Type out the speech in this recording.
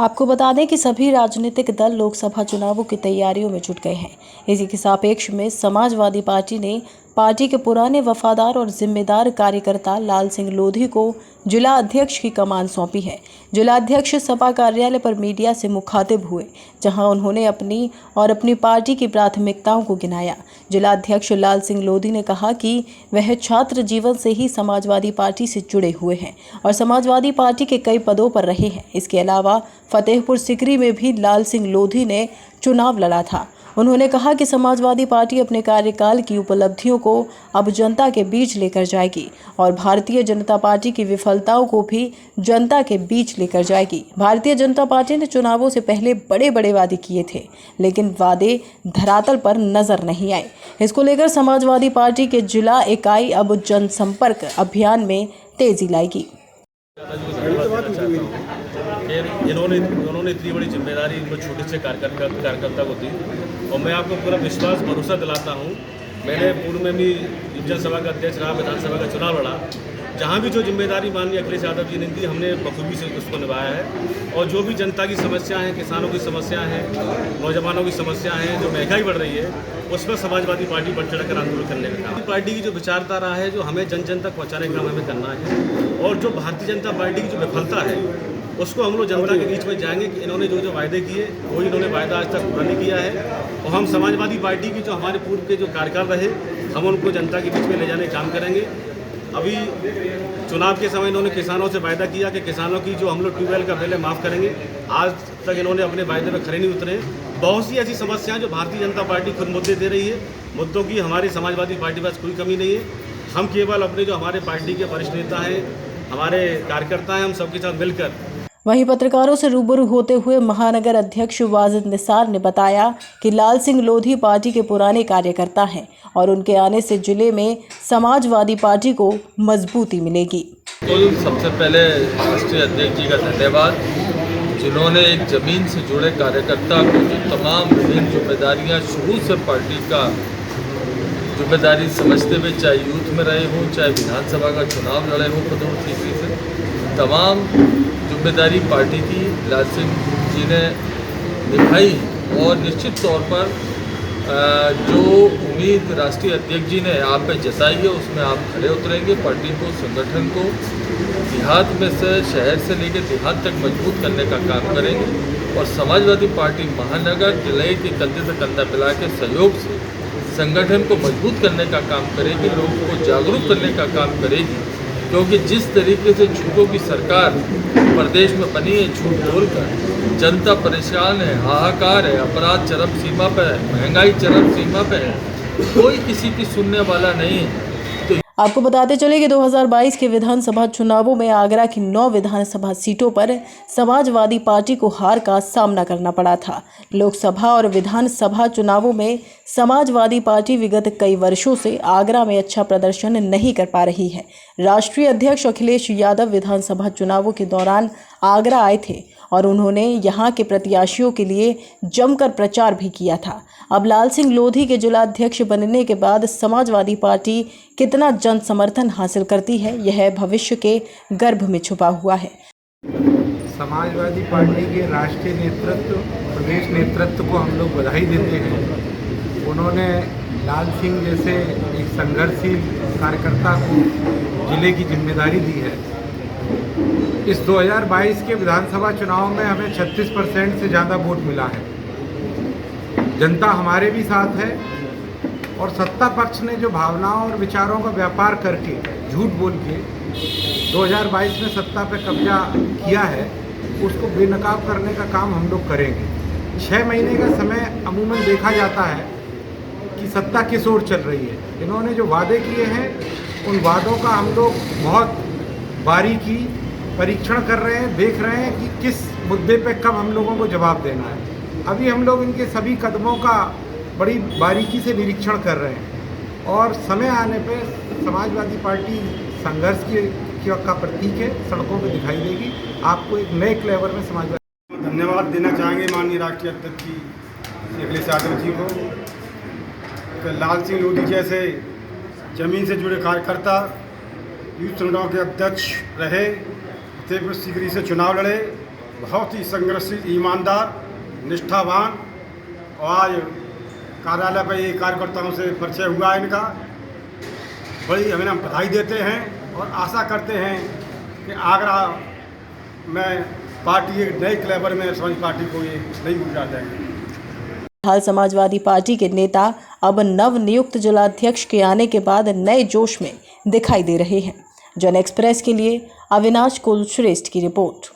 आपको बता दें कि सभी राजनीतिक दल लोकसभा चुनावों की तैयारियों में जुट गए हैं। इसी के सापेक्ष में समाजवादी पार्टी ने पार्टी के पुराने वफादार और जिम्मेदार कार्यकर्ता लाल सिंह लोधी को जिला अध्यक्ष की कमान सौंपी है। जिला अध्यक्ष सपा कार्यालय पर मीडिया से मुखातिब हुए, जहां उन्होंने अपनी पार्टी की प्राथमिकताओं को गिनाया। जिला अध्यक्ष लाल सिंह लोधी ने कहा कि वह छात्र जीवन से ही समाजवादी पार्टी से जुड़े हुए हैं और समाजवादी पार्टी के कई पदों पर रहे हैं। इसके अलावा फतेहपुर सिकरी में भी लाल सिंह लोधी ने चुनाव लड़ा था। उन्होंने कहा कि समाजवादी पार्टी अपने कार्यकाल की उपलब्धियों को अब जनता के बीच लेकर जाएगी और भारतीय जनता पार्टी की विफलताओं को भी जनता के बीच लेकर जाएगी। भारतीय जनता पार्टी ने चुनावों से पहले बड़े बड़े वादे किए थे, लेकिन वादे धरातल पर नजर नहीं आए। इसको लेकर समाजवादी पार्टी के जिला इकाई अब जनसंपर्क अभियान में तेजी लाएगी। इन्होंने इतनी बड़ी जिम्मेदारी इनको छोटे से कार्यकर्ता को दी और मैं आपको पूरा विश्वास भरोसा दिलाता हूँ। मैंने पूर्व में भी जनसभा का अध्यक्ष रहा, विधानसभा का चुनाव लड़ा। जहाँ भी जो जिम्मेदारी माननीय अखिलेश यादव जी ने दी, हमने बखूबी से उसको निभाया है। और जो भी जनता की समस्या हैं, किसानों की समस्या हैं, नौजवानों की समस्या हैं, जो महंगाई बढ़ रही है, उस पर समाजवादी पार्टी बढ़ चढ़कर आंदोलन करने का काम। पार्टी की जो विचारधारा है, जो हमें जन जन तक पहुँचाने का काम हमें करना है और जो भारतीय जनता पार्टी की जो विफलता है उसको हम लोग जनता के बीच में जाएंगे कि इन्होंने जो वायदे किए वो इन्होंने वायदा आज तक पूरा नहीं किया है। और हम समाजवादी पार्टी की जो हमारे पूर्व के जो कार्यकाल रहे, हम उनको जनता के बीच में ले जाने का काम करेंगे। अभी चुनाव के समय इन्होंने किसानों से वायदा किया कि किसानों की जो हम लोग ट्यूबवेल का बिल माफ़ करेंगे। आज तक इन्होंने अपने वायदे में खरे नहीं उतरे। बहुत सी ऐसी समस्याएं जो भारतीय जनता पार्टी खुद मुद्दे दे रही है, मुद्दों की हमारी समाजवादी पार्टी के पास कोई कमी नहीं है। हम केवल अपने जो हमारे पार्टी के वरिष्ठ नेता हैं, हमारे कार्यकर्ता हैं, हम सबके साथ मिलकर। वहीं पत्रकारों से रूबरू होते हुए महानगर अध्यक्ष वाजिद निसार ने बताया कि लाल सिंह लोधी पार्टी के पुराने कार्यकर्ता हैं और उनके आने से जिले में समाजवादी पार्टी को मजबूती मिलेगी। सबसे पहले राष्ट्रीय अध्यक्ष जी का धन्यवाद, जिन्होंने एक जमीन से जुड़े कार्यकर्ता को जो तमाम विभिन्न जिम्मेदारियां शुरू से पार्टी का जिम्मेदारी समझते हुए, चाहे यूथ में रहे हों, चाहे विधानसभा का चुनाव लड़े हों फतेहपुर सीकरी से, तमाम जिम्मेदारी पार्टी की लाल सिंह जी ने निभाई। और निश्चित तौर पर जो उम्मीद राष्ट्रीय अध्यक्ष जी ने आप पे जताई है, उसमें आप खड़े उतरेंगे। पार्टी को, संगठन को देहात में से, शहर से लेकर देहात तक मजबूत करने का काम करेंगे और समाजवादी पार्टी महानगर जिले के कंधे से कंधा मिला के सहयोग से संगठन को मजबूत करने का काम करेगी, लोगों को जागरूक करने का काम करेगी। क्योंकि जिस तरीके से झूठों की सरकार प्रदेश में बनी है, झूठ बोलकर जनता परेशान है, हाहाकार है, अपराध चरम सीमा पर है, महंगाई चरम सीमा पर है, कोई किसी की सुनने वाला नहीं है। आपको बताते चले कि 2022 के विधानसभा चुनावों में आगरा की 9 विधानसभा सीटों पर समाजवादी पार्टी को हार का सामना करना पड़ा था। लोकसभा और विधानसभा चुनावों में समाजवादी पार्टी विगत कई वर्षों से आगरा में अच्छा प्रदर्शन नहीं कर पा रही है। राष्ट्रीय अध्यक्ष अखिलेश यादव विधानसभा चुनावों के दौरान आगरा आए थे और उन्होंने यहां के प्रत्याशियों के लिए जमकर प्रचार भी किया था। अब लाल सिंह लोधी के जिला अध्यक्ष बनने के बाद समाजवादी पार्टी कितना जन समर्थन हासिल करती है, यह भविष्य के गर्भ में छुपा हुआ है। समाजवादी पार्टी के राष्ट्रीय नेतृत्व, प्रदेश नेतृत्व को हम लोग बधाई देते हैं। उन्होंने लाल सिंह जैसे एक संघर्षशील कार्यकर्ता को जिले की जिम्मेदारी दी है। इस 2022 के विधानसभा चुनाव में हमें 36% से ज़्यादा वोट मिला है। जनता हमारे भी साथ है और सत्ता पक्ष ने जो भावनाओं और विचारों का व्यापार करके, झूठ बोल के 2022 में सत्ता पे कब्जा किया है, उसको बेनकाब करने का काम हम लोग करेंगे। 6 महीने का समय अमूमन देखा जाता है कि सत्ता किस ओर चल रही है। इन्होंने जो वादे किए हैं, उन वादों का हम लोग बहुत बारीकी परीक्षण कर रहे हैं, देख रहे हैं कि किस मुद्दे पे कब हम लोगों को जवाब देना है। अभी हम लोग इनके सभी कदमों का बड़ी बारीकी से निरीक्षण कर रहे हैं और समय आने पे समाजवादी पार्टी संघर्ष का प्रतीक है, सड़कों पे दिखाई देगी। आपको एक नए फ्लेवर में समाजवादी। धन्यवाद देना चाहेंगे माननीय राष्ट्रीय अध्यक्ष जी अखिलेश यादव जी को। लाल सिंह लोधी जैसे जमीन से जुड़े कार्यकर्ता यूथ चुनाव के अध्यक्ष रहे, फतेहपुर सीकरी से चुनाव लड़े बहुत ही संघर्षशील, ईमानदार, निष्ठावान, और आज कार्यालय पर ये कार्यकर्ताओं से परिचय हुआ है इनका। बड़ी हमें हम बधाई देते हैं और आशा करते हैं कि आगरा में पार्टी एक नए क्लेवर में समाजवादी पार्टी को ये नई ऊर्जा देंगे। हाल समाजवादी पार्टी के नेता अब नव नियुक्त जिलाध्यक्ष के आने के बाद नए जोश में दिखाई दे रहे हैं। जन एक्सप्रेस के लिए अविनाश कुलश्रेष्ठ की रिपोर्ट।